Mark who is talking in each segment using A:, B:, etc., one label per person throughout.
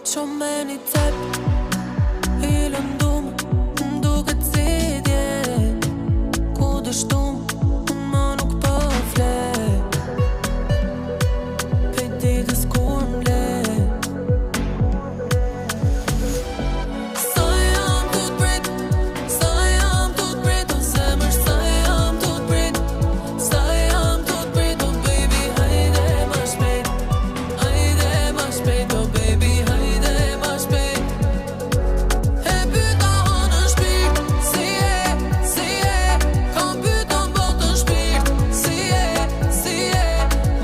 A: Qo meni cep I lëndum M'duket si dje Ku dështum Ma nuk po fle Pej ditës kur m'le Sa jam tu t'prit Sa jam tu t'prit O zemër sa jam tu t'prit Sa jam tu t'prit O baby hajde ma shpejt Hajde ma shpejt O baby hajde ma shpejt E pyta hanën shpirt Si e Kam pyta m'botën shpirt Si e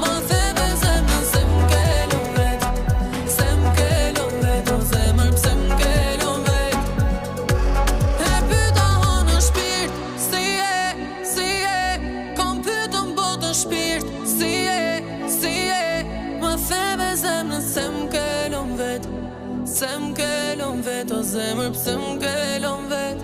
A: Ma theve zemrën se m'kelon vet Se m'kelon vet O zemër pse m'kelon vet E pyta hanën shpirt Si e Kam pyta m'botën shpirt Si e Ma theve zemrën se m'kelon vet Se m'kelon vet O zemër pse m'kelon vet